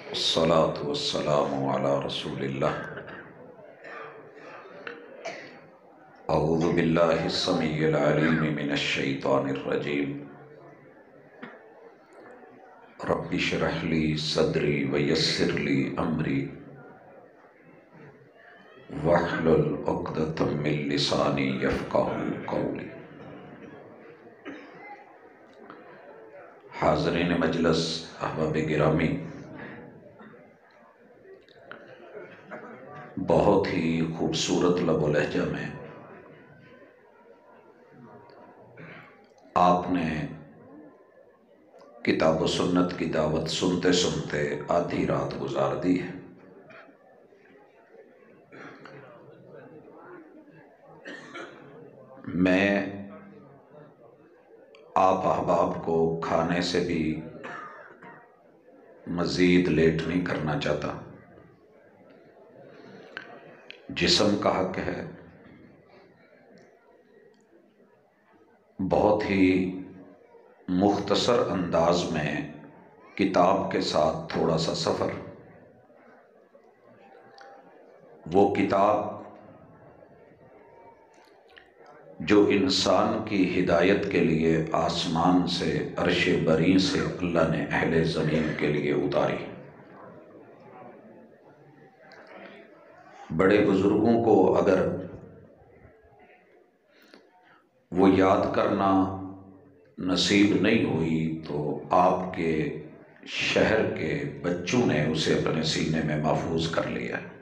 الصلاة والسلام على رسول اللہ۔ اعوذ باللہ السمیع العلیم من الشیطان الرجیم۔ رب اشرح لی صدری ویسر لی امری واحلل عقدۃ من لسانی یفقہوا قولی۔ حاضرین مجلس، احباب گرامی، بہت ہی خوبصورت لب و لہجہ میں آپ نے کتاب و سنت کی دعوت سنتے سنتے آدھی رات گزار دی ہے۔ میں آپ احباب کو کھانے سے بھی مزید لیٹ نہیں کرنا چاہتا۔ جسم کا حق ہے، بہت ہی مختصر انداز میں کتاب کے ساتھ تھوڑا سا سفر۔ وہ کتاب جو انسان کی ہدایت کے لیے آسمان سے، عرش بری سے اللہ نے اہل زمین کے لیے اتاری۔ بڑے بزرگوں کو اگر وہ یاد کرنا نصیب نہیں ہوئی تو آپ کے شہر کے بچوں نے اسے اپنے سینے میں محفوظ کر لیا ہے۔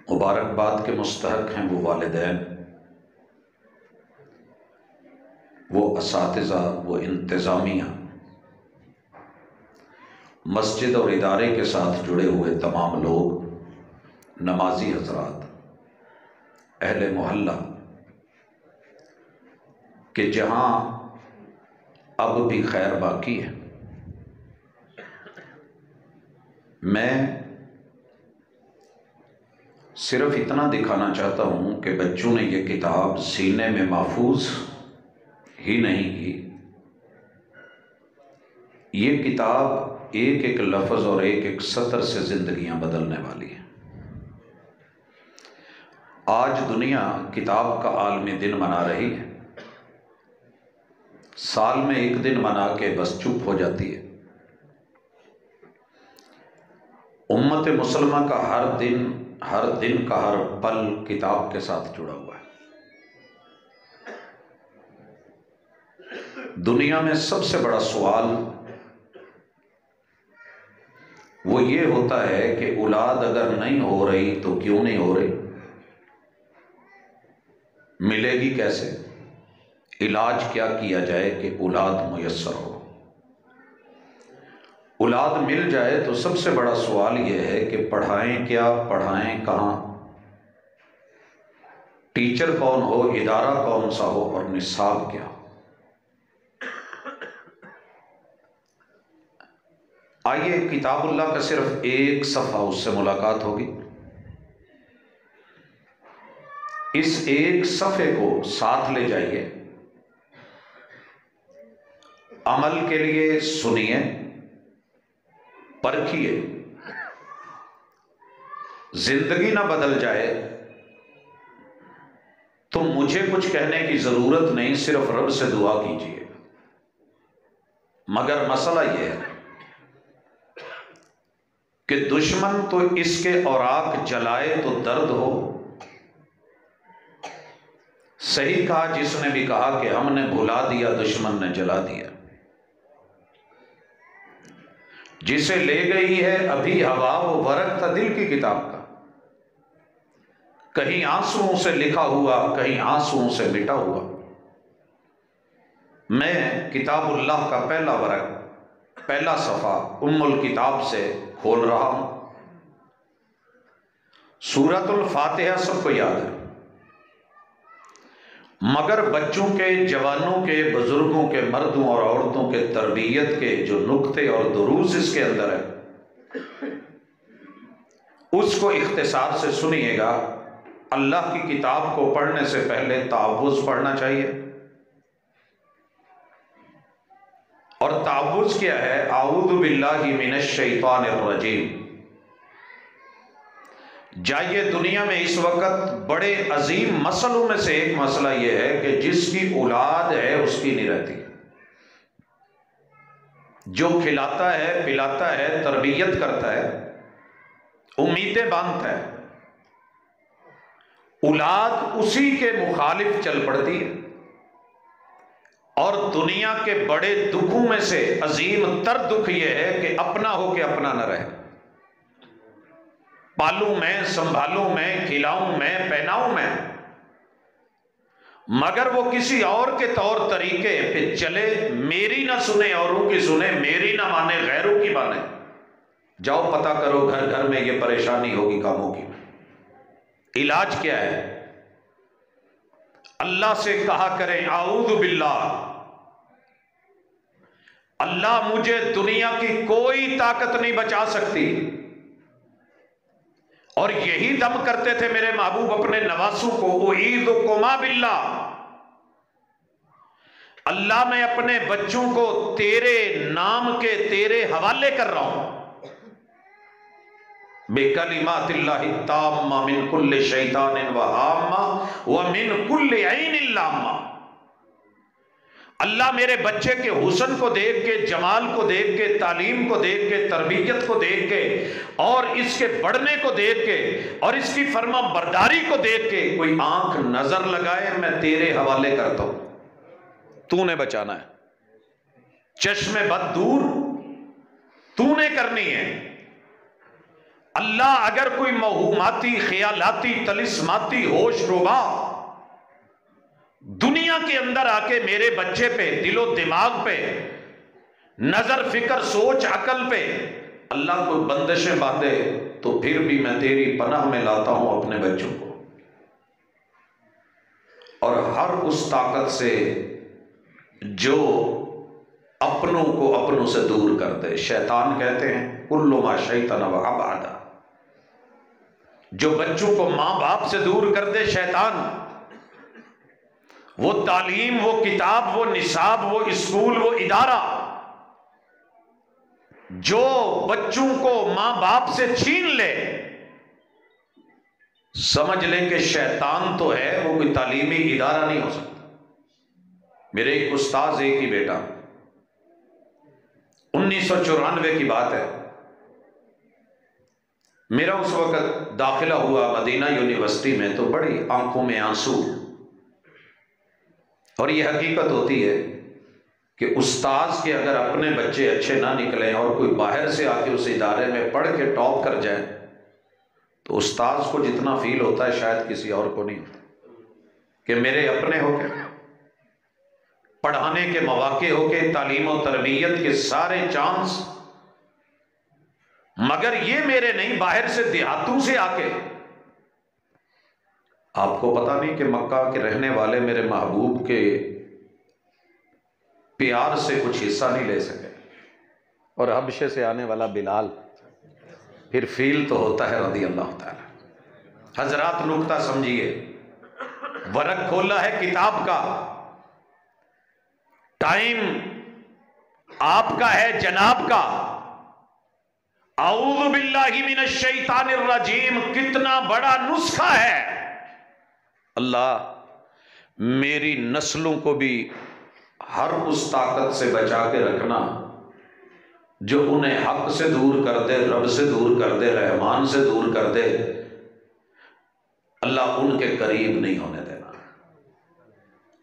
مبارکباد کے مستحق ہیں وہ والدین، وہ اساتذہ، وہ انتظامیہ، مسجد اور ادارے کے ساتھ جڑے ہوئے تمام لوگ، نمازی حضرات، اہل محلہ، کہ جہاں اب بھی خیر باقی ہے۔ میں صرف اتنا دکھانا چاہتا ہوں کہ بچوں نے یہ کتاب سینے میں محفوظ ہی نہیں کی، یہ کتاب ایک ایک لفظ اور ایک ایک سطر سے زندگیاں بدلنے والی ہیں۔ آج دنیا کتاب کا عالمی دن منا رہی ہے، سال میں ایک دن منا کے بس چپ ہو جاتی ہے۔ امت مسلمہ کا ہر دن کا ہر پل کتاب کے ساتھ جڑا ہوا ہے۔ دنیا میں سب سے بڑا سوال وہ یہ ہوتا ہے کہ اولاد اگر نہیں ہو رہی تو کیوں نہیں ہو رہی، ملے گی کیسے، علاج کیا کیا جائے کہ اولاد میسر ہو۔ اولاد مل جائے تو سب سے بڑا سوال یہ ہے کہ پڑھائیں کیا، پڑھائیں کہاں، ٹیچر کون ہو، ادارہ کون سا ہو، اور نصاب کیا ہو۔ آئیے کتاب اللہ کا صرف ایک صفحہ اس سے ملاقات ہوگی۔ اس ایک صفحے کو ساتھ لے جائیے، عمل کے لیے سنیے، پرکھیے۔ زندگی نہ بدل جائے تو مجھے کچھ کہنے کی ضرورت نہیں، صرف رب سے دعا کیجیے۔ مگر مسئلہ یہ ہے کہ دشمن تو اس کے اوراق جلائے تو درد ہو۔ صحیح کہا جس نے بھی کہا کہ ہم نے بھلا دیا، دشمن نے جلا دیا۔ جسے لے گئی ہے ابھی ہوا، وہ ورق تھا دل کی کتاب کا، کہیں آنسوؤں سے لکھا ہوا، کہیں آنسوؤں سے مٹا ہوا۔ میں کتاب اللہ کا پہلا ورق، پہلا صفحہ ام الکتاب سے کھول رہا ہوں۔ سورۃ الفاتحہ سب کو یاد ہے، مگر بچوں کے، جوانوں کے، بزرگوں کے، مردوں اور عورتوں کے تربیت کے جو نکتے اور دروس اس کے اندر ہے، اس کو اختصار سے سنیے گا۔ اللہ کی کتاب کو پڑھنے سے پہلے تعوذ پڑھنا چاہیے، اور تعوذ کیا ہے؟ اعوذ باللہ من الشیطان الرجیم۔ جائیے، دنیا میں اس وقت بڑے عظیم مسئلوں میں سے ایک مسئلہ یہ ہے کہ جس کی اولاد ہے اس کی نہیں رہتی۔ جو کھلاتا ہے، پلاتا ہے، تربیت کرتا ہے، امیدیں باندھتا ہے، اولاد اسی کے مخالف چل پڑتی ہے۔ اور دنیا کے بڑے دکھوں میں سے عظیم تر دکھ یہ ہے کہ اپنا ہو کے اپنا نہ رہے۔ پالوں میں، سنبھالوں میں، کھلاؤں میں، پہناؤں میں، مگر وہ کسی اور کے طور طریقے پہ چلے، میری نہ سنے اوروں کی سنے، میری نہ مانے غیروں کی مانے۔ جاؤ پتہ کرو، گھر گھر میں یہ پریشانی ہوگی کاموں کی۔ علاج کیا ہے؟ اللہ سے کہا کریں اعوذ باللہ، اللہ مجھے دنیا کی کوئی طاقت نہیں بچا سکتی۔ اور یہی دم کرتے تھے میرے محبوب اپنے نواسوں کو، اعیذکما باللہ، اللہ میں اپنے بچوں کو تیرے نام کے تیرے حوالے کر رہا ہوں، بکلمات اللہ التامہ من کل شیطان وہامہ ومن کل عین لامہ۔ اللہ میرے بچے کے حسن کو دیکھ کے، جمال کو دیکھ کے، تعلیم کو دیکھ کے، تربیت کو دیکھ کے، اور اس کے بڑھنے کو دیکھ کے، اور اس کی فرما برداری کو دیکھ کے کوئی آنکھ نظر لگائے، میں تیرے حوالے کرتا ہوں، تو نے بچانا ہے۔ چشم بد دور تو نے کرنی ہے۔ اللہ اگر کوئی موہوماتی، خیالاتی، طلسماتی ہوش ربا دنیا کے اندر آ کے میرے بچے پہ، دل و دماغ پہ، نظر، فکر، سوچ، عقل پہ اللہ کو بندشیں باندھے، تو پھر بھی میں تیری پناہ میں لاتا ہوں اپنے بچوں کو، اور ہر اس طاقت سے جو اپنوں کو اپنوں سے دور کر دے۔ شیطان کہتے ہیں کل ما شیطان و ابعد، جو بچوں کو ماں باپ سے دور کر دے شیطان، وہ تعلیم، وہ کتاب، وہ نصاب، وہ اسکول، وہ ادارہ جو بچوں کو ماں باپ سے چھین لے، سمجھ لیں کہ شیطان تو ہے، وہ کوئی تعلیمی ادارہ نہیں ہو سکتا۔ میرے ایک استاذ، ایک ہی بیٹا، 1994 کی بات ہے، میرا اس وقت داخلہ ہوا مدینہ یونیورسٹی میں، تو بڑی آنکھوں میں آنسو، اور یہ حقیقت ہوتی ہے کہ استاذ کے اگر اپنے بچے اچھے نہ نکلیں اور کوئی باہر سے آ کے اس ادارے میں پڑھ کے ٹاپ کر جائے، تو استاذ کو جتنا فیل ہوتا ہے شاید کسی اور کو نہیں ہوتا، کہ میرے اپنے ہو کے، پڑھانے کے مواقع ہو کے، تعلیم و تربیت کے سارے چانس، مگر یہ میرے نہیں، باہر سے، دیہاتوں سے آ کے۔ آپ کو پتا نہیں کہ مکہ کے رہنے والے میرے محبوب کے پیار سے کچھ حصہ نہیں لے سکے، اور حبشے سے آنے والا بلال، پھر فیل تو ہوتا ہے رضی اللہ تعالی۔ حضرات نکتہ سمجھیے، ورق کھولا ہے کتاب کا، ٹائم آپ کا ہے، جناب کا۔ اعوذ باللہ من الشیطان الرجیم کتنا بڑا نسخہ ہے۔ اللہ میری نسلوں کو بھی ہر اس طاقت سے بچا کے رکھنا جو انہیں حق سے دور کر دے، رب سے دور کر دے، رحمان سے دور کر دے۔ اللہ ان کے قریب نہیں ہونے دینا۔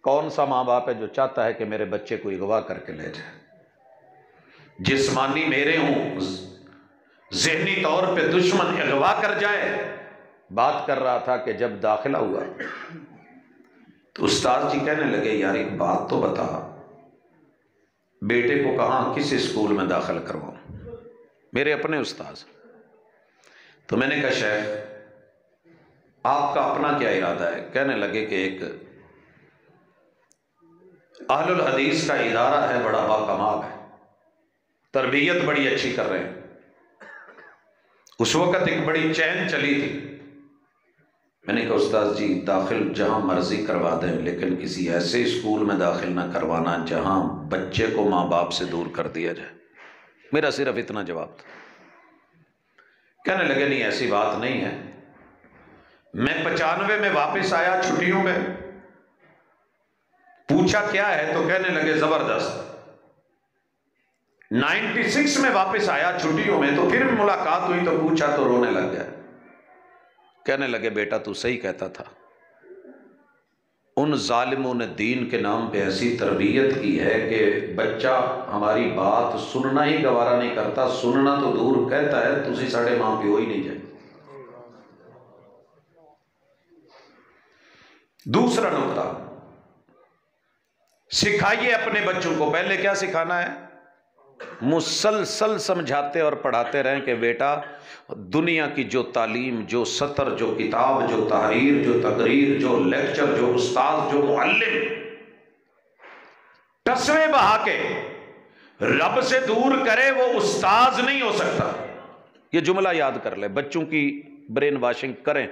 کون سا ماں باپ ہے جو چاہتا ہے کہ میرے بچے کو اغوا کر کے لے جائے؟ جسمانی میرے ہوں، ذہنی طور پہ دشمن اغوا کر جائے۔ بات کر رہا تھا کہ جب داخلہ ہوا تو استاد جی کہنے لگے، یار ایک بات تو بتا، بیٹے کو کہاں کس اسکول میں داخل کرواؤں؟ میرے اپنے استاذ۔ تو میں نے کہا شیخ آپ کا اپنا کیا ارادہ ہے؟ کہنے لگے کہ ایک اہل الحدیث کا ادارہ ہے، بڑا باکمال ہے، تربیت بڑی اچھی کر رہے ہیں۔ اس وقت ایک بڑی چین چلی تھی، میں نے کہا استاد جی داخل جہاں مرضی کروا دیں لیکن کسی ایسے اسکول میں داخل نہ کروانا جہاں بچے کو ماں باپ سے دور کر دیا جائے. میرا صرف اتنا جواب تھا. کہنے لگے نہیں ایسی بات نہیں ہے. میں 95 میں واپس آیا چھٹیوں میں, پوچھا کیا ہے تو کہنے لگے زبردست. 96 میں واپس آیا چھٹیوں میں تو پھر ملاقات ہوئی تو پوچھا تو رونے لگ گیا. کہنے لگے بیٹا تو صحیح کہتا تھا, ان ظالموں نے دین کے نام پہ ایسی تربیت کی ہے کہ بچہ ہماری بات سننا ہی گوارا نہیں کرتا, سننا تو دور کہتا ہے تسی ساڑھے ماں پیو ہی نہیں جائے. دوسرا نقطہ, سکھائیے اپنے بچوں کو. پہلے کیا سکھانا ہے؟ مسلسل سمجھاتے اور پڑھاتے رہیں کہ بیٹا دنیا کی جو تعلیم, جو سطر, جو کتاب, جو تحریر, جو تقریر, جو لیکچر, جو استاد, جو معلم ٹسویں بہا کے رب سے دور کرے وہ استاذ نہیں ہو سکتا. یہ جملہ یاد کر لیں, بچوں کی برین واشنگ کریں.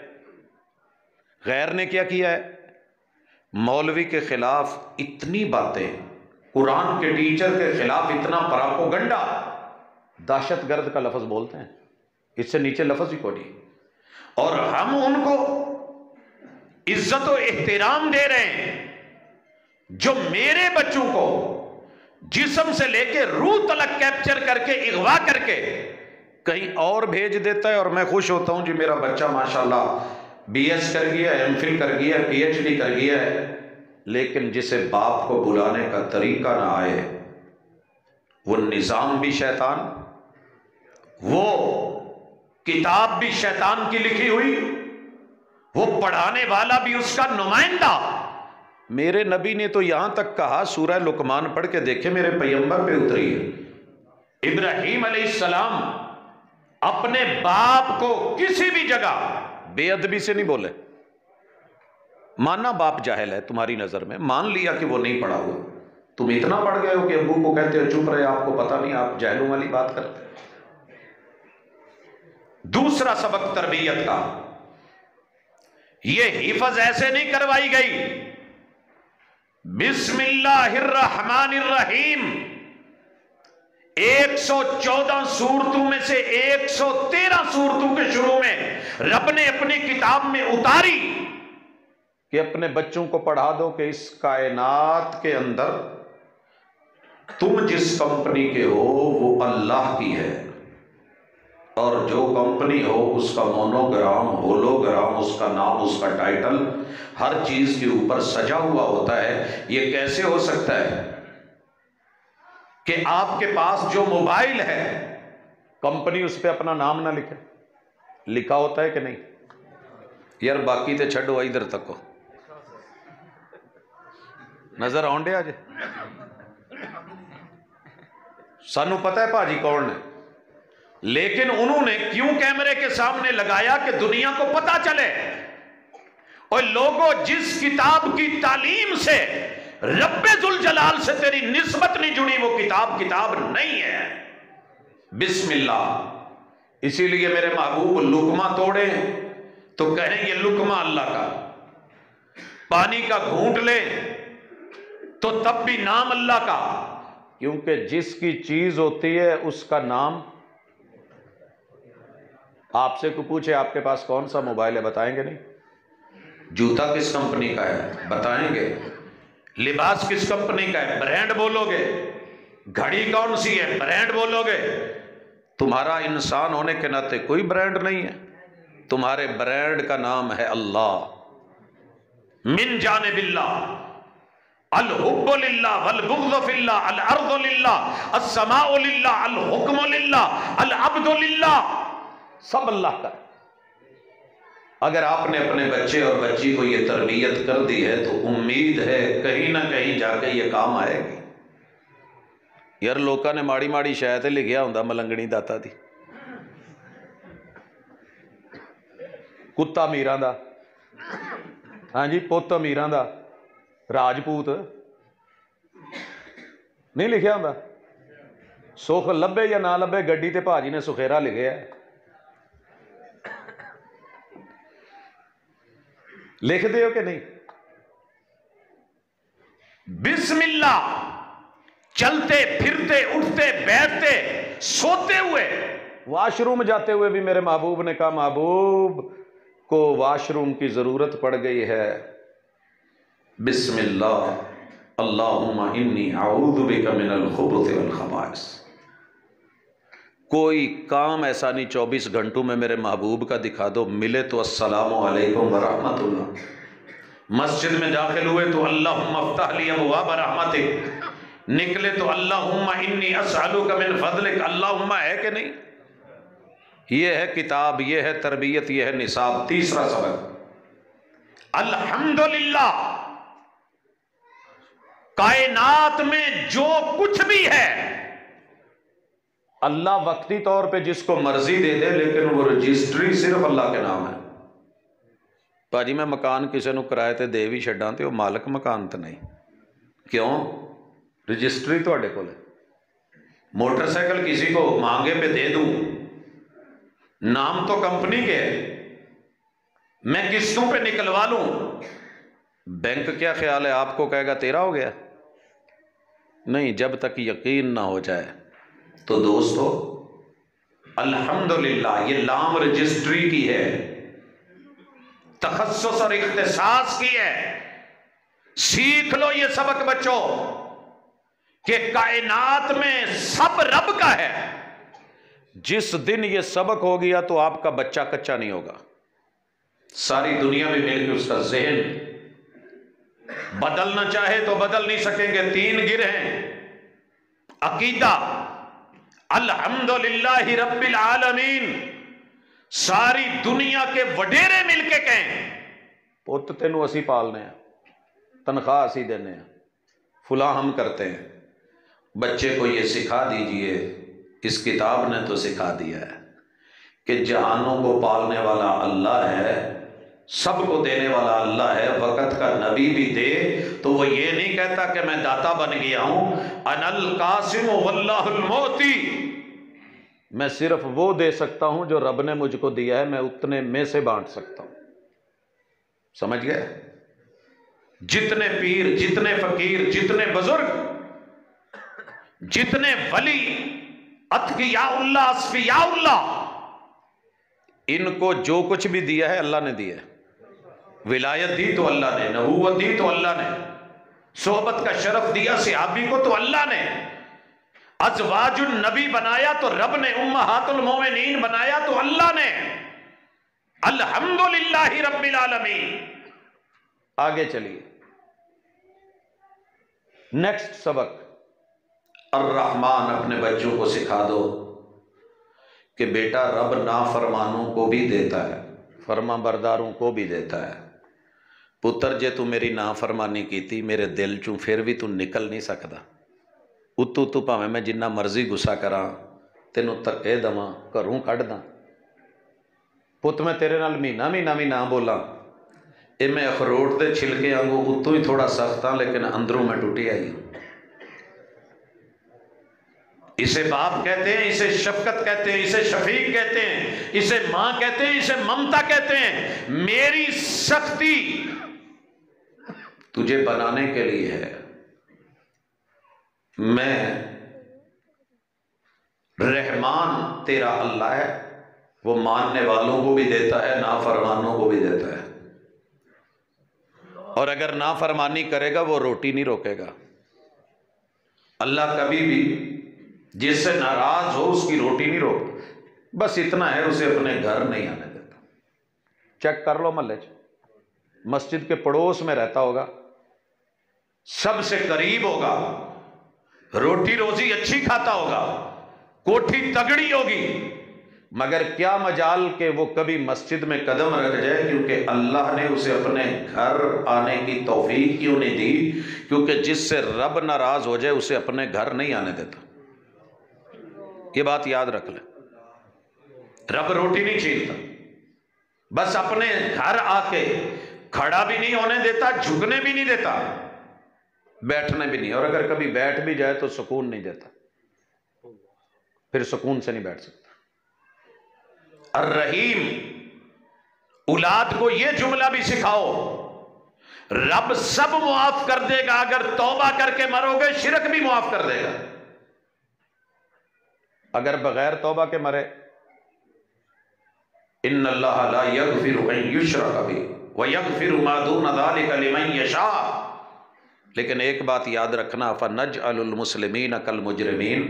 غیر نے کیا کیا ہے؟ مولوی کے خلاف اتنی باتیں, قرآن کے ٹیچر کے خلاف اتنا پراپوگنڈا, دہشت گرد کا لفظ بولتے ہیں, اس سے نیچے لفظ ہی کوئی. اور ہم ان کو عزت و احترام دے رہے ہیں جو میرے بچوں کو جسم سے لے کے روح تلک کیپچر کر کے اغوا کر کے کہیں اور بھیج دیتا ہے, اور میں خوش ہوتا ہوں جی میرا بچہ ماشاءاللہ بی ایس کر گیا, ایم فل کر گیا, پی ایچ ڈی کر گیا ہے. لیکن جسے باپ کو بلانے کا طریقہ نہ آئے, وہ نظام بھی شیطان, وہ کتاب بھی شیطان کی لکھی ہوئی, وہ پڑھانے والا بھی اس کا نمائندہ. میرے نبی نے تو یہاں تک کہا, سورہ لقمان پڑھ کے دیکھے میرے پیغمبر پہ اتری ہے, ابراہیم علیہ السلام اپنے باپ کو کسی بھی جگہ بے ادبی سے نہیں بولے. ماننا باپ جاہل ہے تمہاری نظر میں, مان لیا کہ وہ نہیں پڑھا ہوا, تم اتنا پڑھ گئے ہو کہ ابو کو کہتے ہو چپ رہے, آپ کو پتہ نہیں, آپ جاہلوں والی بات کرتے. دوسرا سبق تربیت کا, یہ حفظ ایسے نہیں کروائی گئی. بسم اللہ الرحمن الرحیم 114 سورتوں میں سے 113 سورتوں کے شروع میں رب نے اپنی کتاب میں اتاری کہ اپنے بچوں کو پڑھا دو کہ اس کائنات کے اندر تم جس کمپنی کے ہو وہ اللہ کی ہے, اور جو کمپنی ہو اس کا مونوگرام, ہولوگرام, اس کا نام, اس کا ٹائٹل, ہر چیز کے اوپر سجا ہوا ہوتا ہے. یہ کیسے ہو سکتا ہے کہ آپ کے پاس جو موبائل ہے کمپنی اس پہ اپنا نام نہ لکھے؟ لکھا ہوتا ہے کہ نہیں یار؟ باقی تے چھڈو, ادھر تک ہو نظر آن ڈے آج سانو پتہ ہے پاجی کون ہے, لیکن انہوں نے کیوں کیمرے کے سامنے لگایا کہ دنیا کو پتہ چلے. اور لوگوں جس کتاب کی تعلیم سے رب ذوالجلال سے تیری نسبت نہیں جڑی وہ کتاب کتاب نہیں ہے. بسم اللہ. اسی لیے میرے محبوب لقمہ توڑے تو کہیں یہ لقمہ اللہ کا, پانی کا گھونٹ لے تو تب بھی نام اللہ کا, کیونکہ جس کی چیز ہوتی ہے اس کا نام. آپ سے کو پوچھے آپ کے پاس کون سا موبائل ہے, بتائیں گے نہیں؟ جوتا کس کمپنی کا ہے, بتائیں گے؟ لباس کس کمپنی کا ہے, برانڈ بولو گے؟ گھڑی کون سی ہے, برانڈ بولو گے؟ تمہارا انسان ہونے کے ناطے کوئی برانڈ نہیں ہے, تمہارے برانڈ کا نام ہے اللہ. من جانب اللہ, الحب للہ والبغض فی اللہ, الارض للہ, السماء للہ, الحکم للہ, العبد للہ, سب اللہ کا. اگر آپ نے اپنے بچے اور بچی کو یہ تربیت کر دی ہے تو امید ہے کہیں نہ کہیں جا کے یہ کام آئے گی. یار لوکاں نے ماڑی ماڑی شاید لکھیا ہوندا ملنگنی داتا دی, کتا امیراں دا, ہاں جی پت امیراں دا, راجپوت نہیں لکھیا ہوندا. سکھ لبے یا نہ لبے گڈی تے بھاجی نے سخیرا لکھیا ہے. لکھ دے ہو کہ نہیں؟ بسم اللہ، چلتے پھرتے اٹھتے بیٹھتے سوتے ہوئے واش روم جاتے ہوئے بھی میرے محبوب نے کہا محبوب کو واش روم کی ضرورت پڑ گئی ہے، بسم اللہ اللہم انی اعوذ بک من الخبث والخبائث۔ کوئی کام ایسا نہیں 24 گھنٹوں میں میرے محبوب کا دکھا دو، ملے تو السلام علیکم ورحمۃ اللہ، مسجد میں داخل ہوئے تو اللہم افتح لی ابواب رحمتک، نکلے تو اللہم انی اسألک من فضلک، اللہم ہے کہ نہیں؟ یہ ہے کتاب، یہ ہے تربیت، یہ ہے نصاب۔ تیسرا سبق، الحمدللہ، کائنات میں جو کچھ بھی ہے اللہ وقتی طور پہ جس کو مرضی دے دے، لیکن وہ رجسٹری صرف اللہ کے نام ہے۔ پاجی میں مکان کسی نو کرائے تے دے بھی چھڈاں تے وہ مالک مکان تے نہیں، کیوں؟ رجسٹری تواڈے کول ہے۔ موٹر سائیکل کسی کو مانگے پہ دے دوں، نام تو کمپنی کے ہے، میں قسطوں پہ نکلوا لوں، بینک کیا خیال ہے آپ کو کہے گا تیرا ہو گیا؟ نہیں، جب تک یقین نہ ہو جائے۔ تو دوستو الحمدللہ یہ لام رجسٹری کی ہے، تخصص اور اختصاص کی ہے۔ سیکھ لو یہ سبق بچو کہ کائنات میں سب رب کا ہے۔ جس دن یہ سبق ہو گیا تو آپ کا بچہ کچا نہیں ہوگا، ساری دنیا میں مل کے اس کا ذہن بدلنا چاہے تو بدل نہیں سکیں گے۔ تین گر ہیں، عقیدہ الحمدللہ رب العالمین، ساری دنیا کے وڈیرے مل کے کہیں پوت تینوں اسی پالنے ہیں، تنخواہ اسی دینے ہیں، فلاں ہم کرتے ہیں۔ بچے کو یہ سکھا دیجئے، اس کتاب نے تو سکھا دیا ہے کہ جہانوں کو پالنے والا اللہ ہے، سب کو دینے والا اللہ ہے۔ وقت کا نبی بھی دے تو وہ یہ نہیں کہتا کہ میں داتا بن گیا ہوں، انا القاسم واللہ المعطی، میں صرف وہ دے سکتا ہوں جو رب نے مجھ کو دیا ہے، میں اتنے میں سے بانٹ سکتا ہوں۔ سمجھ گئے؟ جتنے پیر، جتنے فقیر، جتنے بزرگ، جتنے ولی، اتقیاء اللہ، اصفیاء اللہ، ان کو جو کچھ بھی دیا ہے اللہ نے دیا ہے۔ ولایت دی تو اللہ نے، نبوت دی تو اللہ نے، صحبت کا شرف دیا صحابی کو تو اللہ نے، ازواج النبی بنایا تو رب نے، امہات المومنین بنایا تو اللہ نے۔ الحمدللہ رب العالمین۔ آگے چلیے، نیکسٹ سبق، الرحمن، اپنے بچوں کو سکھا دو کہ بیٹا رب نافرمانوں کو بھی دیتا ہے، فرما برداروں کو بھی دیتا ہے۔ پتر جے تو میری نافرمانی کیتی میرے دل چوں پھر بھی تو نکل نہیں سکدا، اتو تو پاویں میں جنہ مرضی گسا کراں، تینوں تکے دواں، گھروں کڈ داں، پت میں تیرے نال مہینہ مہینہ بھی نہ بولاں، اے میں اخروٹ دے چھلکے آنگوں اتوں ہی تھوڑا سخت ہاں لیکن اندروں میں ٹوٹی آئی ہوں۔ اسے باپ کہتے ہیں، اسے شفقت کہتے ہیں، اسے شفیق کہتے ہیں، اسے ماں کہتے ہیں، اسے ممتا کہتے ہیں۔ میری سختی تجھے بنانے کے لیے ہے، میں رحمان تیرا اللہ ہے، وہ ماننے والوں کو بھی دیتا ہے، نافرمانوں کو بھی دیتا ہے، اور اگر نافرمانی کرے گا وہ روٹی نہیں روکے گا۔ اللہ کبھی بھی جس سے ناراض ہو اس کی روٹی نہیں روکتا، بس اتنا ہے اسے اپنے گھر نہیں آنے دیتا۔ چیک کر لو محلے مسجد کے پڑوس میں رہتا ہوگا، سب سے قریب ہوگا، روٹی روزی اچھی کھاتا ہوگا، کوٹھی تگڑی ہوگی، مگر کیا مجال کہ وہ کبھی مسجد میں قدم رکھ جائے، کیونکہ اللہ نے اسے اپنے گھر آنے کی توفیق کیوں نہیں دی؟ کیونکہ جس سے رب ناراض ہو جائے اسے اپنے گھر نہیں آنے دیتا۔ یہ بات یاد رکھ لیں، رب روٹی نہیں چھیلتا، بس اپنے گھر آ کے کھڑا بھی نہیں ہونے دیتا، جھکنے بھی نہیں دیتا، بیٹھنے بھی نہیں، اور اگر کبھی بیٹھ بھی جائے تو سکون نہیں دیتا، پھر سکون سے نہیں بیٹھ سکتا۔ الرحیم، اولاد کو یہ جملہ بھی سکھاؤ، رب سب معاف کر دے گا اگر توبہ کر کے مرو گے، شرک بھی معاف کر دے گا۔ اگر بغیر توبہ کے مرے، ان اللہ لا یغفر ان یشرک بہ ویغفر ما دون ذلک لمن یشاء۔ لیکن ایک بات یاد رکھنا، فنجعل المسلمین کالمجرمین،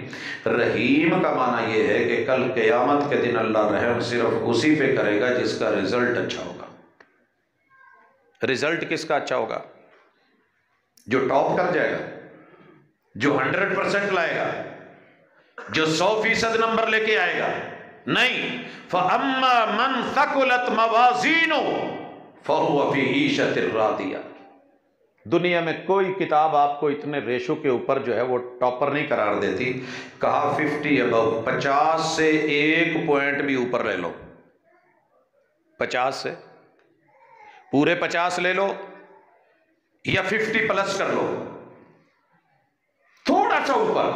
رحیم کا معنی یہ ہے کہ کل قیامت کے دن اللہ رحم صرف اسی پہ کرے گا جس کا رزلٹ اچھا ہوگا۔ رزلٹ کس کا اچھا ہوگا؟ جو ٹاپ کر جائے گا، جو 100% لائے گا، جو 100% نمبر لے کے آئے گا، نہیں۔ فَأَمَّا مَنْ ثَقُلَتْ مَوَازِينُهُ فَهُوَ فِي عِيشَةٍ رَاضِيَةٍ۔ دنیا میں کوئی کتاب آپ کو اتنے ریشو کے اوپر جو ہے وہ ٹاپر نہیں قرار دیتی۔ کہا 50 ابو، 50 سے ایک پوائنٹ بھی اوپر لے لو، 50 سے پورے 50 لے لو یا 50 پلس کر لو، تھوڑا سا اوپر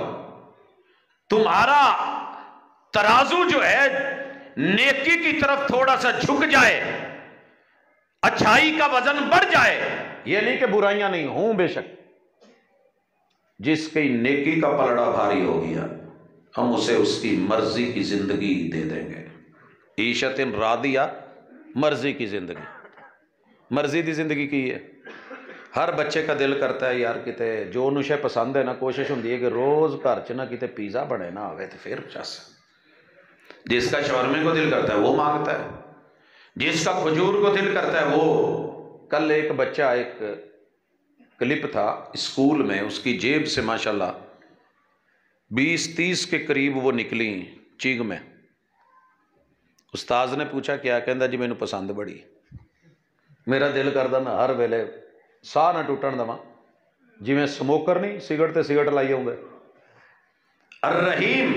تمہارا ترازو جو ہے نیکی کی طرف تھوڑا سا جھک جائے، اچھائی کا وزن بڑھ جائے، یہ نہیں کہ برائیاں نہیں ہوں، بے شک جس کی نیکی کا پلڑا بھاری ہو گیا ہم اسے اس کی مرضی کی زندگی دے دیں گے۔ عیشت راضیہ، مرضی کی زندگی، مرضی دی زندگی کی ہے۔ ہر بچے کا دل کرتا ہے یار کتے جو انہوں شے پسند ہے نا، کوشش ہوندی ہے کہ روز گھر چ نہ کتے پیزا بنے نہ آوے تو پھر چس۔ جس کا شاورمے کو دل کرتا ہے وہ مانگتا ہے، جس کا کھجور کو دل کرتا ہے وہ۔ کل ایک بچہ، ایک کلپ تھا اسکول میں، اس کی جیب سے ماشاءاللہ 20-30 کے قریب وہ نکلی چیگ میں۔ استاذ نے پوچھا کیا؟ کہندا جی مینوں پسند بڑی، میرا دل کردا میں ہر ویلے ساہ نہ ٹوٹن دواں، جی میں سموکر نہیں سگرٹ تے سگرٹ لائی آؤں۔ الرحیم،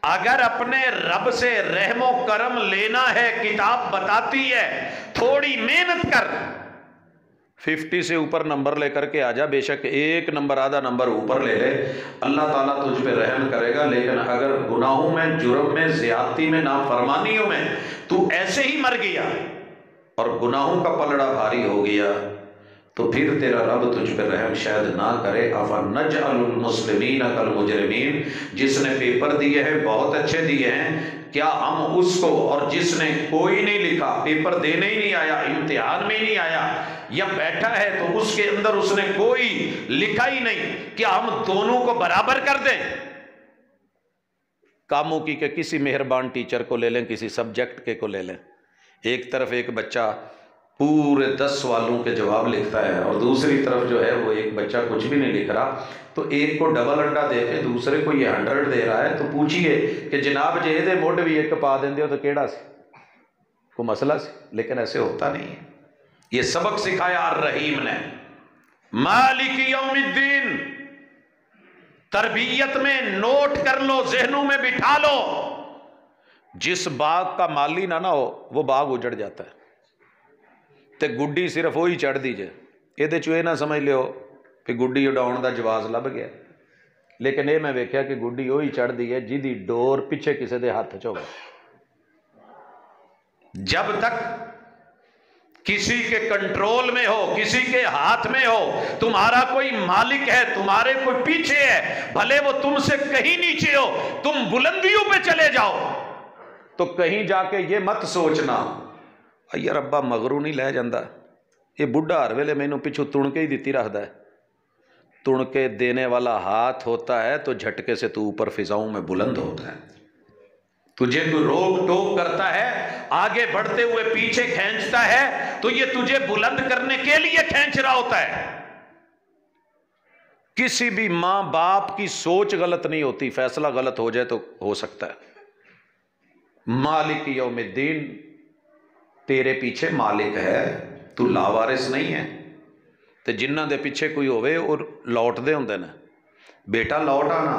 اگر اپنے رب سے رحم و کرم لینا ہے، کتاب بتاتی ہے تھوڑی محنت کر، 50 سے اوپر نمبر لے کر کے آ جا، بے شک ایک نمبر آدھا نمبر اوپر لے لے، اللہ تعالیٰ تجھ پہ رحم کرے گا۔ لیکن اگر گناہوں میں، جرم میں، زیادتی میں، نافرمانیوں میں تو ایسے ہی مر گیا اور گناہوں کا پلڑا بھاری ہو گیا تو پھر تیرا رب تجھ پہ رحم شاید نہ کرے۔ أَفَنَجْعَلُ الْمُسْلِمِينَ كَالْمُجْرِمِينَ، جس نے پیپر دیے ہیں بہت اچھے دیے ہیں، کیا ہم اس کو، اور جس نے کوئی نہیں لکھا، پیپر دینے ہی نہیں آیا، امتحان میں ہی نہیں آیا، یا بیٹھا ہے تو اس کے اندر اس نے کوئی لکھا ہی نہیں، کیا ہم دونوں کو برابر کر دیں؟ کاموں کی کہ کسی مہربان ٹیچر کو لے لیں، کسی سبجیکٹ کے کو لے لیں، ایک طرف ایک بچہ پورے 10 سوالوں کے جواب لکھتا ہے اور دوسری طرف جو ہے وہ ایک بچہ کچھ بھی نہیں لکھ رہا، تو ایک کو ڈبل انڈا دے کے دوسرے کو یہ 100 دے رہا ہے، تو پوچھئے کہ جناب جے دے موڈ بھی ایک پا دیں دے ہو تو کیڑا سی کو مسئلہ سی؟ لیکن ایسے ہوتا نہیں ہے۔ یہ سبق سکھایا الرحیم نے۔ مالک یوم الدین، تربیت میں نوٹ کر لو، ذہنوں میں بٹھا لو، جس باغ کا مالی نہ ہو وہ باغ اجڑ جاتا ہے، تے گڈی صرف وہی چڑھ دیجے، یہ چوئے نہ سمجھ لو کہ گڈی اڈاؤن دا جواز لب گیا، لیکن یہ میں ویکھیا کہ گڈی وہی چڑھ دی ہے جی ڈور پیچھے کسی دے ہاتھ چ ہوگا۔ جب تک کسی کے کنٹرول میں ہو، کسی کے ہاتھ میں ہو، تمہارا کوئی مالک ہے، تمہارے کوئی پیچھے ہے، بھلے وہ تم سے کہیں نیچے ہو، تم بلندیوں پہ چلے جاؤ تو کہیں جا کے یہ مت سوچنا یار ابا مغرو نہیں لے جاندہ، یہ بڈھا ہر ویلے مینوں پچھو تنکے ہی دیتی رکھدا ہے۔ تنکے دینے والا ہاتھ ہوتا ہے تو جھٹکے سے تو اوپر فضاؤں میں بلند ہوتا ہے۔ تجھے کوئی روک ٹوک کرتا ہے، آگے بڑھتے ہوئے پیچھے کھینچتا ہے تو یہ تجھے بلند کرنے کے لیے کھینچ رہا ہوتا ہے۔ کسی بھی ماں باپ کی سوچ غلط نہیں ہوتی، فیصلہ غلط ہو جائے تو ہو سکتا ہے۔ مالک یوم الدین، تیرے پیچھے مالک ہے، تو لاوارث نہیں ہے۔ تو جنہ دے پیچھے کوئی ہوئے اور لوٹ دے ہوندے نا، بیٹا لوٹ آنا،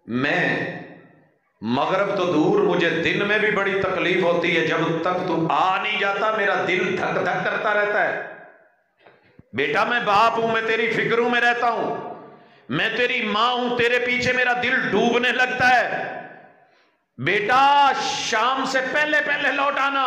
میں مغرب تو دور، مجھے دن میں بھی بڑی تکلیف ہوتی ہے، جب تک تو آ نہیں جاتا میرا دل دھک دھک کرتا رہتا ہے۔ بیٹا میں باپ ہوں، میں تیری فکروں میں رہتا ہوں، میں تیری ماں ہوں، تیرے پیچھے میرا دل ڈوبنے لگتا ہے۔ بیٹا شام سے پہلے پہلے لوٹ آنا،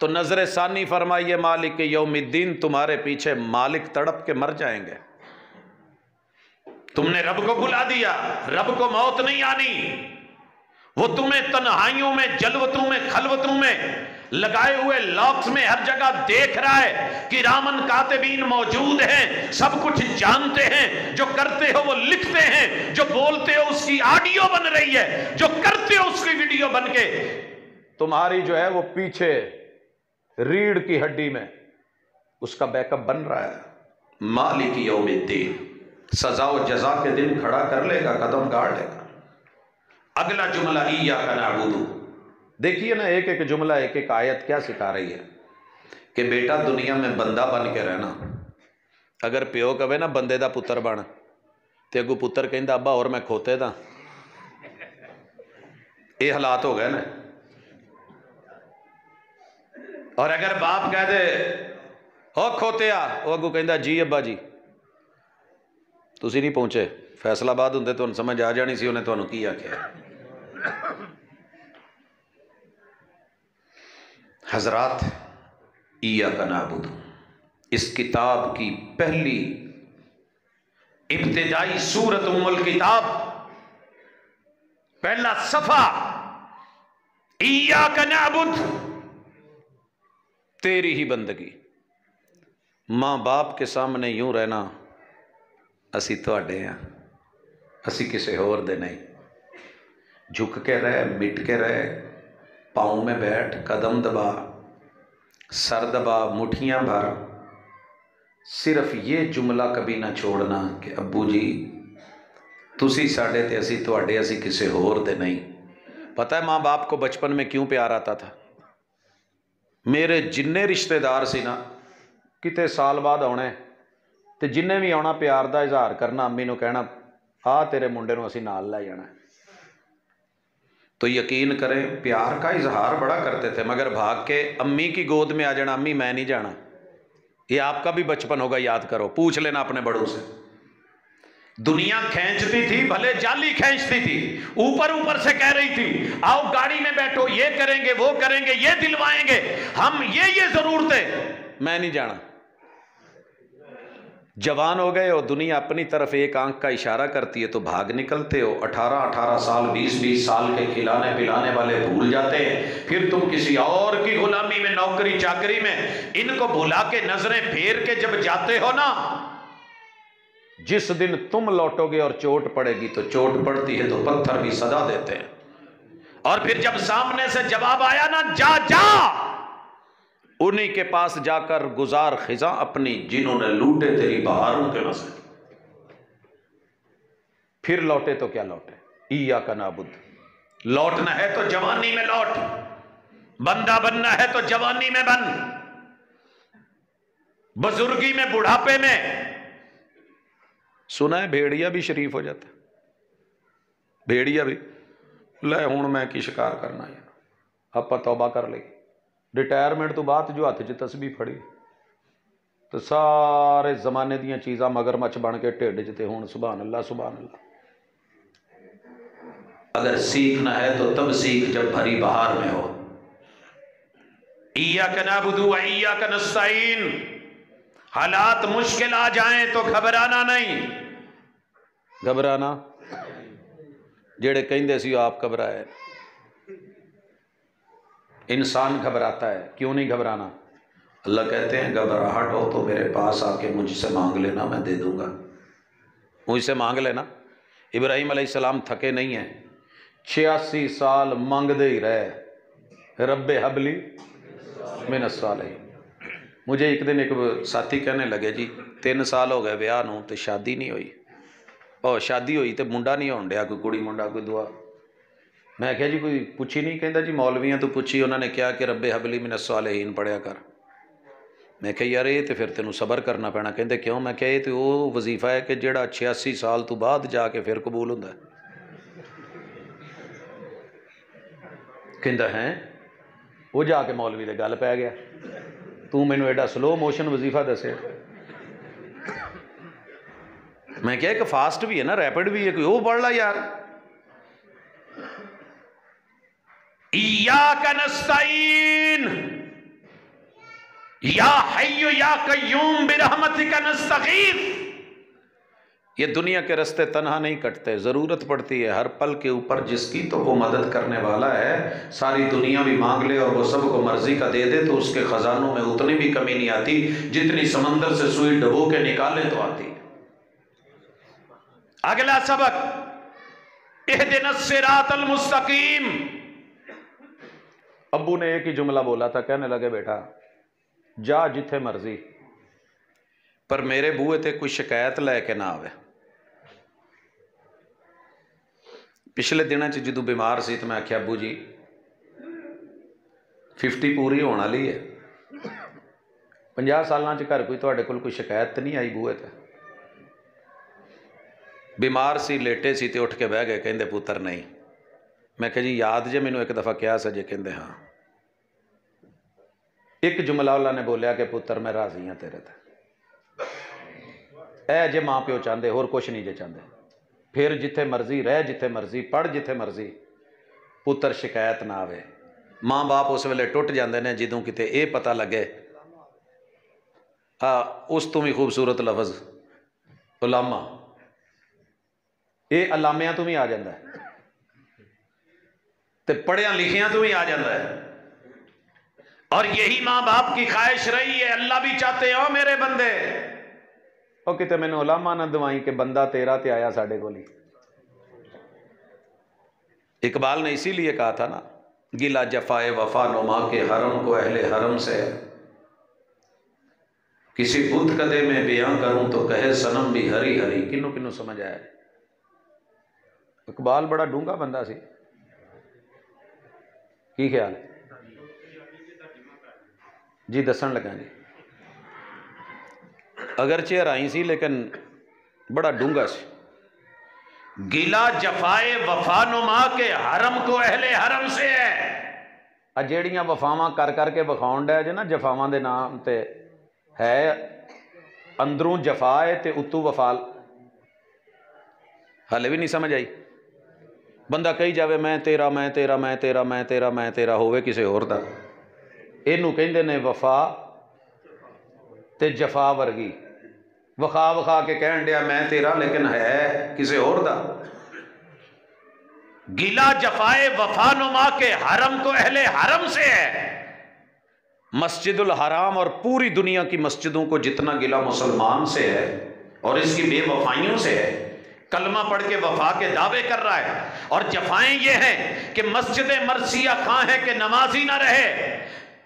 تو نظر ثانی فرمائیے مالک یومالدین، تمہارے پیچھے مالک تڑپ کے مر جائیں گے۔ تم نے رب کو بھلا دیا، رب کو موت نہیں آنی، وہ تمہیں تنہائیوں میں، جلوتوں میں، خلوتوں میں، لگائے ہوئے لاکس میں ہر جگہ دیکھ رہا ہے کہ کرامن کاتبین موجود ہیں، سب کچھ جانتے ہیں، جو کرتے ہو وہ لکھتے ہیں، جو بولتے ہو اس کی آڈیو بن رہی ہے، جو کرتے ہو اس کی ویڈیو بن کے تمہاری جو ہے وہ پیچھے ریڑھ کی ہڈی میں اس کا بیک اپ بن رہا ہے۔ مالک یوم الدین، سزا و جزا کے دن کھڑا کر لے گا، قدم گاڑ لے گا۔ اگلا جملہ ایاک نعبد، دیکھیے نا ایک ایک جملہ، ایک ایک آیت کیا سکھا رہی ہے کہ بیٹا دنیا میں بندہ بن کے رہنا۔ اگر پیو کہے نا بندے دا پتر بن، تے اگو پتر کہندا ابا اور میں کھوتے دا، یہ حالات ہو گئے نا۔ اور اگر باپ کہہ دے او کھوتے آ، وہ اگو کہندا جی ابا جی، تسی نہیں پہنچے، فیصلہ آباد ہوندے تو سمجھ آ جانی سی انہیں تو کی آکھیا۔ حضرات، ایاک نعبد اس کتاب کی پہلی ابتدائی سورت ام الکتاب، پہلا صفحہ، ایاک نعبد، تیری ہی بندگی۔ ماں باپ کے سامنے یوں رہنا، اسی تواڈے ہیں، اسی کسی اور دے نہیں، جھک کے رہ، مٹ کے رہ، پاؤں میں بیٹھ، قدم دبا، سر دبا، مٹھیاں بھر، صرف یہ جملہ کبھی نہ چھوڑنا کہ ابو جی تسی ساڈے تے اسی تواڈے، اسی کسی اور دے نہیں۔ پتہ ہے ماں باپ کو بچپن میں کیوں پیار آتا تھا؟ میرے جننے رشتہ دار سی نا کتے سال بعد آنے تے جننے بھی آنا پیار دا اظہار کرنا، امی نو کہنا آ تیرے منڈے نو اسی نال لے جانا ہے۔ تو یقین کریں پیار کا اظہار بڑا کرتے تھے، مگر بھاگ کے امی کی گود میں آ جانا، امی میں نہیں جانا۔ یہ آپ کا بھی بچپن ہوگا، یاد کرو، پوچھ لینا اپنے بڑوں سے۔ دنیا کھینچتی تھی، بھلے جالی کھینچتی تھی، اوپر اوپر سے کہہ رہی تھی آؤ گاڑی میں بیٹھو، یہ کریں گے، وہ کریں گے، یہ دلوائیں گے، ہم یہ ضرورتیں، میں نہیں جانا۔ جوان ہو گئے ہو، دنیا اپنی طرف ایک آنکھ کا اشارہ کرتی ہے تو بھاگ نکلتے ہو، 18 سال 20 سال کے کھلانے پلانے والے بھول جاتے ہیں، پھر تم کسی اور کی غلامی میں، نوکری چاکری میں، ان کو بھلا کے نظریں پھیر کے جب جاتے ہو نا، جس دن تم لوٹو گے اور چوٹ پڑے گی تو چوٹ پڑتی ہے تو پتھر بھی صدا دیتے ہیں، اور پھر جب سامنے سے جواب آیا نا جا جا، انہی کے پاس جا کر گزار خزاں اپنی جنہوں نے لوٹے تیری بہاروں کے مزے، پھر لوٹے تو کیا لوٹے۔ ایاک نعبد، لوٹنا ہے تو جوانی میں لوٹ، بندہ بننا ہے تو جوانی میں بن، بزرگی میں، بڑھاپے میں۔ سنا ہے بھیڑیا بھی شریف ہو جاتا ہے، بھیڑیا بھی لے ہوں میں کی شکار کرنا ہے، آپ توبہ کر لے، ریٹائرمنٹ تو بات جو ہاتھ چ تسبیح پھڑی تو سارے زمانے دیاں چیزاں مگر مچھ بن کے ٹھڈ چ تے ہون سبحان اللہ سبحان اللہ۔ اگر سیکھنا ہے تو تب سیکھ جب بھری بہار میں ہو۔ ایاک نعبد و ایاک نستعین، حالات مشکل آ جائیں تو گھبرانا نہیں، گھبرانا جڑے کہندے سی آپ گھبرائے، انسان گھبراتا ہے، کیوں نہیں گھبرانا؟ اللہ کہتے ہیں گھبراہٹ ہو تو میرے پاس آ کے مجھ سے مانگ لینا، میں دے دوں گا، مجھ سے مانگ لینا۔ ابراہیم علیہ السلام تھکے نہیں ہیں، 86 سال مانگ دے ہی رہے، رب ہب لی من الصالحین۔ مجھے ایک دن ایک ساتھی کہنے لگے جی 3 سال ہو گئے بیاہ نوں تے شادی نہیں ہوئی، اور شادی ہوئی تے منڈا نہیں ہون ڈیا، کوئی کڑی منڈا کوئی دعا۔ میں کہا جی کوئی پوچھی نہیں؟ کہندا جی مولویاں تو پوچھی، انہوں نے کیا کہ رب ہب لی من الصالحین پڑھیا کر۔ میں کہا یار یہ تو پھر تینوں صبر کرنا پینا۔ کہندے کیوں؟ میں کہا یہ تو وہ وظیفہ ہے کہ جڑا 86 سال تو بعد جا کے پھر قبول ہوندا ہے۔ کہندا ہیں وہ جا کے مولوی دے گل پہ گیا، تو مینوں ایڈا سلو موشن وظیفہ دسے۔ میں کہا ایک فاسٹ بھی ہے نا، ریپڈ بھی ہے، کوئی وہ پڑھ لا یار۔ ایاک نستعین، یا حی یا قیوم برحمتک نستغیث۔ یہ دنیا کے رستے تنہا نہیں کٹتے، ضرورت پڑتی ہے ہر پل کے اوپر جس کی تو وہ مدد کرنے والا ہے۔ ساری دنیا بھی مانگ لے اور وہ سب کو مرضی کا دے دے تو اس کے خزانوں میں اتنی بھی کمی نہیں آتی جتنی سمندر سے سوئی ڈبو کے نکالے تو آتی۔ اگلا سبق، اہدنا الصراط المستقیم۔ ابو نے ایک ہی جملہ بولا تھا، کہنے لگے بیٹا جا جتھے مرضی، پر میرے بوئے تے کوئی شکایت لے کے نہ آوے۔ پچھلے دنوں جدو بیمار سی تو میں آخیا ابو جی 50 پوری ہونے والی ہے، 50 سالاں گھر کوئی شکایت نہیں آئی بوئے تے؟ بیمار سی، لیٹے سی تے اٹھ کے بہ گئے، کہندے پتر نہیں۔ میں کہا جی یاد جے مینوں ایک دفعہ کیا سجے؟ کہندے ہاں۔ ایک جملہ اللہ نے بولیا کہ پتر میں راضی ہاں تیرے تے، اے جے ماں پیو چاہندے، ہور کچھ نہیں جے چاہندے، پھر جتھے مرضی رہ، جتھے مرضی پڑھ، جتھے مرضی، پتر شکایت نہ آوے۔ ماں باپ اس ویلے ٹوٹ جاندے نے جدوں کتے اے پتہ لگے، اس تو بھی خوبصورت لفظ علامہ، اے علامیاں تو بھی آ جاندہ ہے تے پڑھیاں لکھیاں تو بھی آ جاندہ ہے۔ اور یہی ماں باپ کی خواہش رہی ہے، اللہ بھی چاہتے ہو میرے بندے او کتے میں نے علامہ نہ دعائیں کہ بندہ تیرا تے آیا ساڑھے کو لی۔ اقبال نے اسی لیے کہا تھا نا، گلا جفائے وفا نما کے حرم کو اہل حرم سے، کسی بت کدے میں بیاں کروں تو کہے صنم بھی ہری ہری۔ کنوں کنوں سمجھ آیا؟ اقبال بڑا ڈونگا بندہ سی، کی خیال ہے جی؟ دسن لگا جی، اگرچہ ہرائی سی لیکن بڑا ڈونگا سی۔ گلا جفائے وفا نما کے حرم کو اہل حرم سے ہے۔ جیڑیاں وفاواں کر کر کے وکھاؤن ڈے جے نا جفاواں دے نام تے ہے، اندروں جفا ہے تے اتو وفال، ہلے بھی نہیں سمجھ آئی؟ بندہ کہی جاوے میں تیرا میں تیرا میں تیرا میں تیرا میں تیرا ہوئے کسے اور دا، اینو کہندے نے وفا تے جفا ورگی، وخا وخا کے کہن ڈیا میں تیرا لیکن ہے کسے اور دا۔ گلا جفائے وفا نما کے حرم کو اہل حرم سے ہے۔ مسجد الحرام اور پوری دنیا کی مسجدوں کو جتنا گلا مسلمان سے ہے اور اس کی بے وفائیوں سے ہے، کلمہ پڑھ کے وفا کے دعوے کر رہا ہے، اور جفائیں یہ ہیں کہ مسجد مرثیہ خواہ ہے کہ نمازی نہ رہے،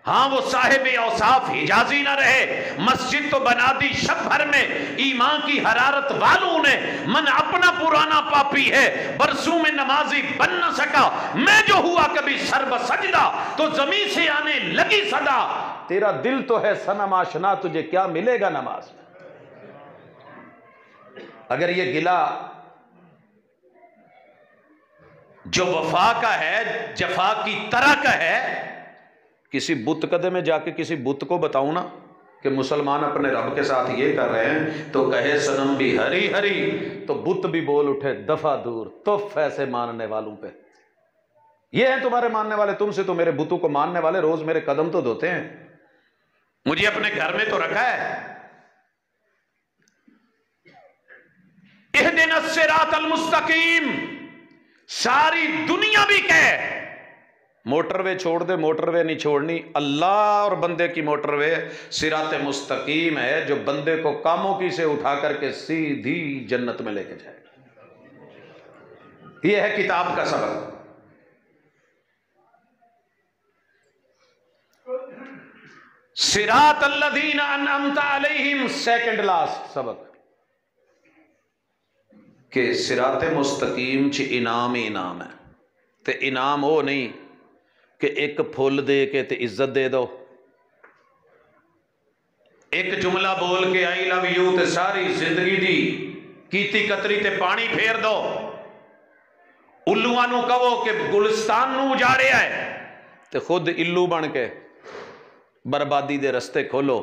ہاں وہ صاحب اوصاف حجازی نہ رہے، مسجد تو بنا دی شب بھر میں ایمان کی حرارت والوں نے، من اپنا پرانا پاپی ہے برسوں میں نمازی بن نہ سکا، میں جو ہوا کبھی سر بسجدہ تو زمین سے آنے لگی صدا، تیرا دل تو ہے صنم آشنا تجھے کیا ملے گا نماز میں۔ اگر یہ گلا جو وفا کا ہے، جفا کی طرح کا ہے، کسی بت قدے میں جا کے کسی بت کو بتاؤں نا کہ مسلمان اپنے رب کے ساتھ یہ کر رہے ہیں تو کہے صنم بھی ہری ہری، تو بت بھی بول اٹھے دفع دور، تف ایسے ماننے والوں پہ۔ یہ ہیں تمہارے ماننے والے، تم سے تو میرے بتوں کو ماننے والے روز میرے قدم تو دھوتے ہیں، مجھے اپنے گھر میں تو رکھا ہے۔ اہدنا الصراط المستقیم، ساری دنیا بھی کہے موٹر وے چھوڑ دے، موٹر وے نہیں چھوڑنی، اللہ اور بندے کی موٹر وے صراط مستقیم ہے جو بندے کو کاموں کی سے اٹھا کر کے سیدھی جنت میں لے کے جائے۔ یہ ہے کتاب کا سبق۔ صراط الذین انعمت علیہم، سیکنڈ لاسٹ سبق، کہ صراط مستقیم چ انعام ہی انعام ہے، تے انعام وہ نہیں کہ ایک پھول دے کے تے عزت دے دو، ایک جملہ بول کے آئی لو یو تے ساری زندگی دی کیتی کتری تے پانی پھیر دو، الوانو کہو کہ گلستان نو اجاڑیا ہے تے خود الو بن کے بربادی دے رستے کھولو۔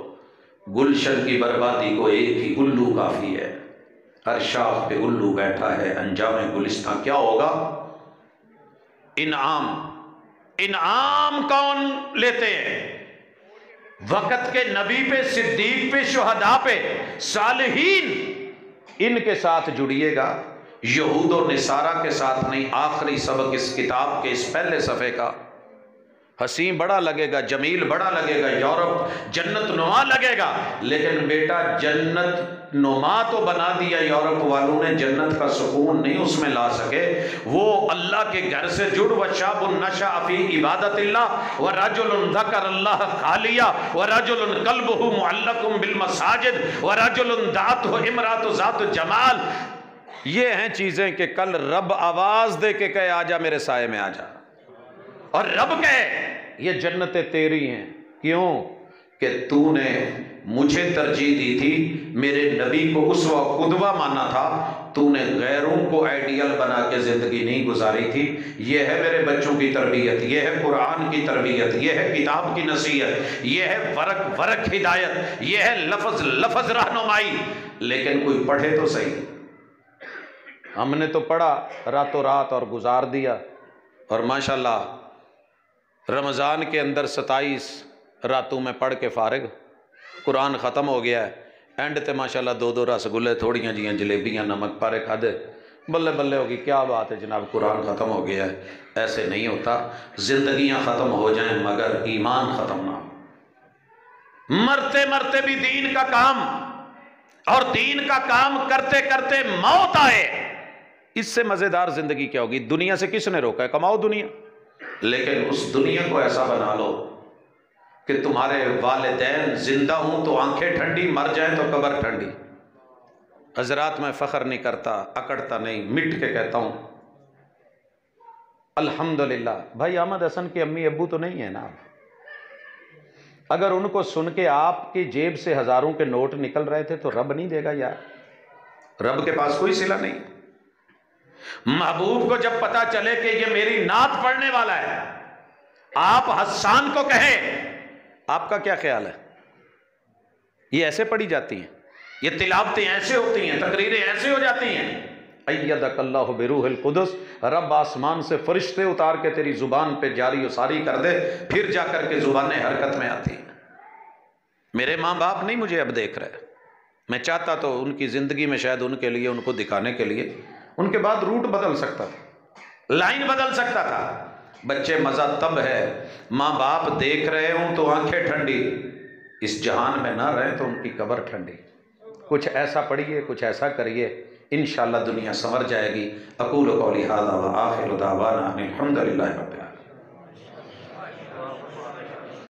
گلشن کی بربادی کو ایک ہی الو کافی ہے، ہر شاخ پہ الو بیٹھا ہے، انجام گلستان کیا ہوگا؟ انعام۔ انعام کون لیتے ہیں؟ وقت کے نبی پہ، صدیق پہ، شہداء پہ، صالحین، ان کے ساتھ جڑیے گا، یہود و نصارہ کے ساتھ نہیں۔ آخری سبق اس کتاب کے اس پہلے صفحے کا، حسین بڑا لگے گا، جمیل بڑا لگے گا، یورپ جنت نما لگے گا، لیکن بیٹا جنت نما تو بنا دیا یورپ والوں نے، جنت کا سکون نہیں اس میں لا سکے۔ وہ اللہ کے گھر سے جڑ، وشاب نشأ فی عبادت اللہ ورجل ذکر اللہ خالیا ورجل قلبہ معلق بالمساجد ورجل دعته امرأة ذات جمال، یہ ہیں چیزیں کہ کل رب آواز دے کے کہے آجا میرے سائے میں آجا، اور رب کہے یہ جنتیں تیری ہیں۔ کیوں؟ کہ تو نے مجھے ترجیح دی تھی، میرے نبی کو اسوہ قدوہ مانا تھا، تو نے غیروں کو آئیڈیل بنا کے زندگی نہیں گزاری تھی۔ یہ ہے میرے بچوں کی تربیت، یہ ہے قرآن کی تربیت، یہ ہے کتاب کی نصیحت، یہ ہے ورق ورق ہدایت، یہ ہے لفظ لفظ رہنمائی۔ لیکن کوئی پڑھے تو صحیح، ہم نے تو پڑھا راتوں رات اور گزار دیا، اور ماشاءاللہ رمضان کے اندر 27 راتوں میں پڑھ کے فارغ، قرآن ختم ہو گیا ہے، اینڈ تے ماشاءاللہ 2 رسگلے، تھوڑیاں جیاں جلیبیاں نمک پارے کھادے، بلے بلے ہوگی، کیا بات ہے جناب قرآن ختم ہو گیا ہے۔ ایسے نہیں ہوتا، زندگیاں ختم ہو جائیں مگر ایمان ختم نہ ہو۔ مرتے مرتے بھی دین کا کام، اور دین کا کام کرتے کرتے موت آئے، اس سے مزیدار زندگی کیا ہوگی؟ دنیا سے کس نے روکا ہے؟ کماؤ دنیا، لیکن اس دنیا کو ایسا بنا لو کہ تمہارے والدین زندہ ہوں تو آنکھیں ٹھنڈی، مر جائیں تو قبر ٹھنڈی۔ حضرات میں فخر نہیں کرتا، اکڑتا نہیں، مٹ کے کہتا ہوں الحمدللہ۔ بھائی احمد حسن کے امی ابو تو نہیں ہیں نا؟ اگر ان کو سن کے آپ کی جیب سے ہزاروں کے نوٹ نکل رہے تھے تو رب نہیں دے گا یار؟ رب کے پاس کوئی صلہ نہیں۔ محبوب کو جب پتا چلے کہ یہ میری نعت پڑھنے والا ہے، آپ حسان کو کہیں، آپ کا کیا خیال ہے؟ یہ ایسے پڑھی جاتی ہیں، یہ تلاوتیں ایسے ہوتی ہیں، تقریریں ایسے ہو جاتی ہیں۔ ایدک اللہ بروح القدس، رب آسمان سے فرشتے اتار کے تیری زبان پہ جاری و ساری کر دے، پھر جا کر کے زبانیں حرکت میں آتی ہیں۔ میرے ماں باپ نہیں مجھے اب دیکھ رہے، میں چاہتا تو ان کی زندگی میں شاید ان کے لیے، ان کو دکھانے کے لیے ان کے بعد روٹ بدل سکتا تھا، لائن بدل سکتا تھا۔ بچے مزہ تب ہے ماں باپ دیکھ رہے ہوں تو آنکھیں ٹھنڈی، اس جہان میں نہ رہیں تو ان کی قبر ٹھنڈی۔ کچھ ایسا پڑھیے، کچھ ایسا کریے، انشاءاللہ دنیا سنور جائے گی۔ اقول قولی ھذا وآخر دعوانا ان الحمد للہ رب العالمین۔